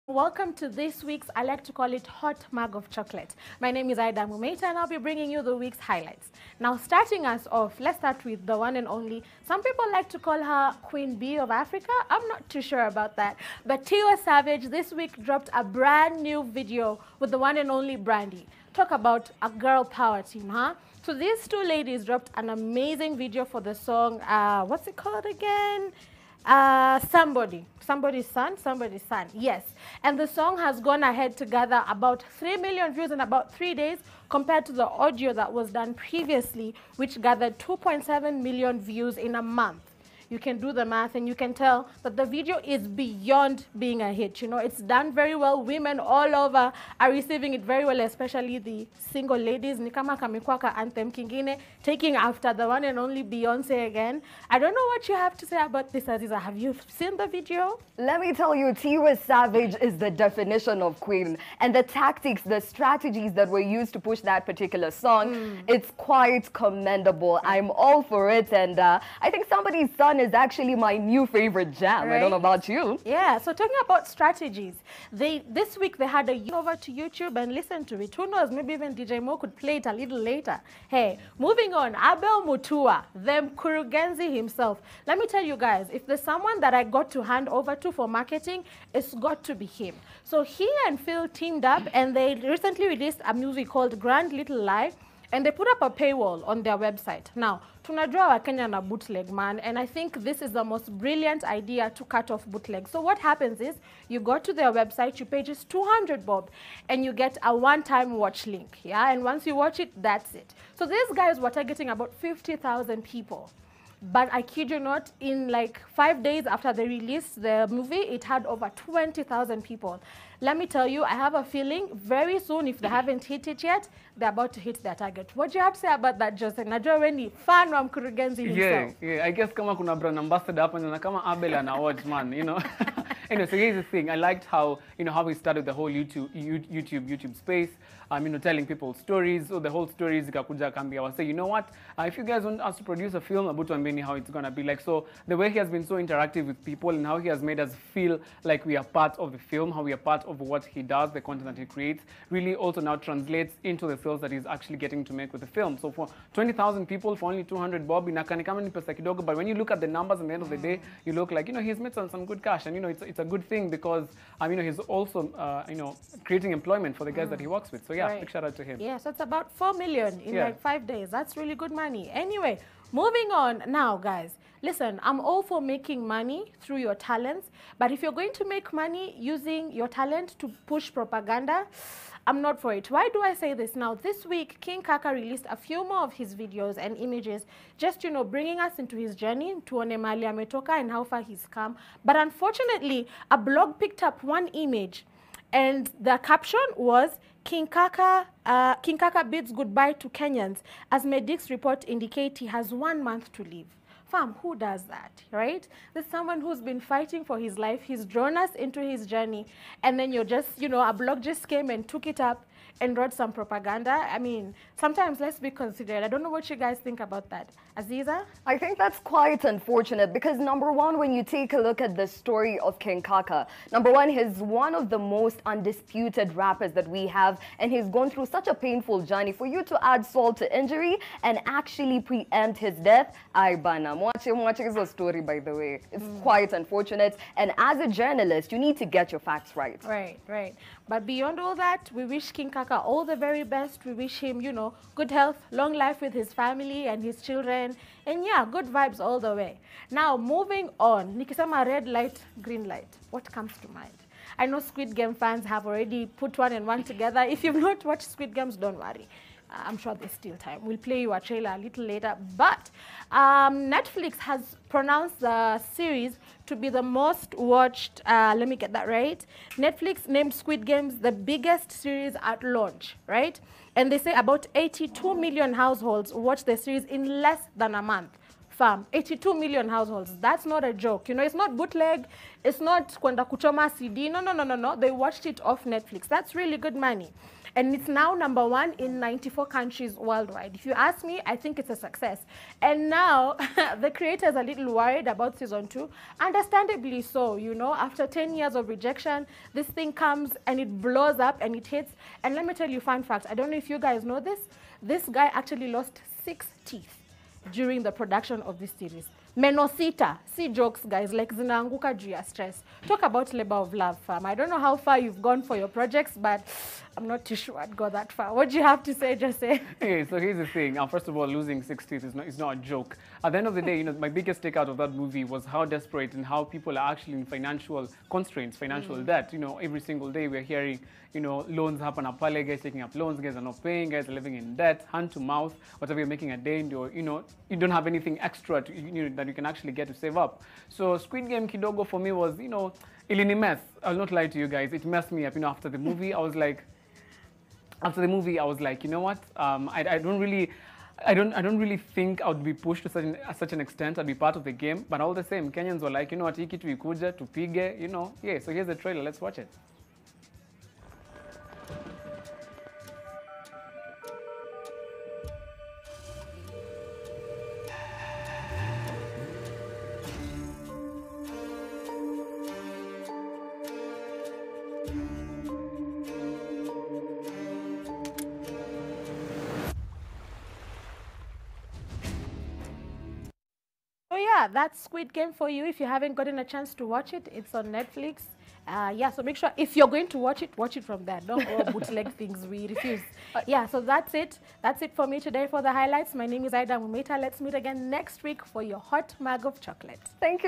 Welcome to this week's, I like to call it Hot Mug of Chocolate. My name is Aida Mumeita and I'll be bringing you the week's highlights. Now, starting us off, let's start with the one and only. Some people like to call her Queen Bee of Africa. I'm not too sure about that. But Tiwa Savage this week dropped a brand new video with the one and only Brandy. Talk about a girl power team, huh? So these two ladies dropped an amazing video for the song, what's it called again? Somebody's son, yes. And the song has gone ahead to gather about 3 million views in about 3 days compared to the audio that was done previously, which gathered 2.7 million views in a month. You can do the math and you can tell that the video is beyond being a hit. You know, it's done very well. Women all over are receiving it very well, especially the single ladies. Ni kama kamekuwa anthem kingine, taking after the one and only Beyonce again. I don't know what you have to say about this, Aziza. Have you seen the video? Let me tell you, Tiwa Savage is the definition of queen. And the tactics, the strategies that were used to push that particular song, it's quite commendable. I'm all for it. And I think somebody's son is actually my new favorite jam. Right? I don't know about you. Yeah, so talking about strategies, this week they had a over to YouTube and listen to it. Who knows, maybe even DJ Mo could play it a little later. Hey, moving on, Abel Mutua, the Mkurugenzi himself. Let me tell you guys, if there's someone that I got to hand over to for marketing, it's got to be him. So he and Phil teamed up and they recently released a movie called Grand Little Lie. And they put up a paywall on their website. Now, tunajua wa Kenya na bootleg, man, and I think this is the most brilliant idea to cut off bootleg. So what happens is, you go to their website, you pay just 200 bob, and you get a one-time watch link, yeah? And once you watch it, that's it. So these guys were targeting about 50,000 people. But I kid you not, in like 5 days after they released the movie, it had over 20,000 people. Let me tell you, I have a feeling very soon, if they haven't hit it yet, they're about to hit their target. What do you have to say about that, Joseph? Najua weni fan wa Mkurugenzi himself. Yeah, I guess kama kuna brand ambassador hapa na kama Abel and awards man, you know. Anyway, so here's the thing. I liked how, you know, how he started the whole YouTube space. You know, telling people stories. So the whole story is ikakuja kambia wase, you know what? If you guys want us to produce a film, about tuambeni how it's gonna be like. So the way he has been so interactive with people and how he has made us feel like we are part of the film, how we are part of what he does, the content that he creates, really also now translates into the sales that he's actually getting to make with the film. So for 20,000 people, for only 200 bob, inakani kama ni pesa kidogo, but when you look at the numbers at the end of the day, you look like, you know, he's made some good cash, and you know, it's a good thing because, you know, he's also, you know, creating employment for the guys that he works with. So yeah, right. Big shout out to him. Yeah, so it's about 4 million in like 5 days. That's really good money. Anyway, moving on now, guys. Listen, I'm all for making money through your talents, but if you're going to make money using your talent to push propaganda, I'm not for it. Why do I say this? Now, this week, King Kaka released a few more of his videos and images, just, you know, bringing us into his journey, tuone mali ametoka and how far he's come. But unfortunately, a blog picked up one image, and the caption was, King Kaka bids goodbye to Kenyans, as Medic's report indicate he has 1 month to live. Fam, who does that, right? There's someone who's been fighting for his life. He's drawn us into his journey. And then you're just, you know, a blog just came and took it up and wrote some propaganda. I mean, sometimes let's be considerate. I don't know what you guys think about that. Aziza? I think that's quite unfortunate because, number one, when you take a look at the story of King Kaka, number one, he's one of the most undisputed rappers that we have, and he's gone through such a painful journey. For you to add salt to injury and actually preempt his death, watch his story, by the way. It's quite unfortunate. And as a journalist, you need to get your facts right. Right. But beyond all that, we wish King Kaka all the very best. We wish him, you know, good health, long life with his family and his children. And yeah, good vibes all the way. Now, moving on. Nikisema red light, green light. What comes to mind? I know Squid Game fans have already put one and one together. If you've not watched Squid Games, don't worry. I'm sure there's still time. We'll play you a trailer a little later. But Netflix has pronounced the series to be the most watched, let me get that right. Netflix named Squid Games the biggest series at launch, right? And they say about 82 million households watched the series in less than a month. Fam, 82 million households. That's not a joke. You know, it's not bootleg. It's not kwenda kuchoma CD. No. They watched it off Netflix. That's really good money. and it's now #1 in 94 countries worldwide. If you ask me, I think it's a success. And now the creators are a little worried about season 2, understandably so. You know, after 10 years of rejection, this thing comes and it blows up and it hits. And let me tell you, fun fact, I don't know if you guys know this, this guy actually lost 6 teeth during the production of this series. Menosita, see jokes, guys, like zinaanguka juu ya stress. Talk about labor of love, fam. I don't know how far you've gone for your projects, but I'm not too sure I'd go that far. What do you have to say, Jose? Okay, so here's the thing. First of all, losing 6 teeth is not a joke. At the end of the day, you know, my biggest takeout of that movie was how desperate and how people are actually in financial constraints, financial debt. You know, every single day we're hearing, you know, loans happen at Pale, guys taking up loans, guys are not paying, guys are living in debt, hand to mouth, whatever you're making a day, or, you know, you don't have anything extra to, you know, that you can actually get to save up. So Squid Game kidogo for me was, you know, ilini mess. I'll not lie to you guys. It messed me up. You know, after the movie, I was like, you know what? I don't really think I would be pushed to such an extent. I'd be part of the game, but all the same, Kenyans were like, you know what, hiki tuikuja, tupige, you know. Yeah, so here's the trailer. Let's watch it. So yeah, that's Squid Game for you. If you haven't gotten a chance to watch it, it's on Netflix. Yeah, so make sure if you're going to watch it from there. Don't go bootleg things. We refuse. Yeah, so that's it. That's it for me today for the highlights. My name is Aida Mumita. Let's meet again next week for your hot mug of chocolate. Thank you.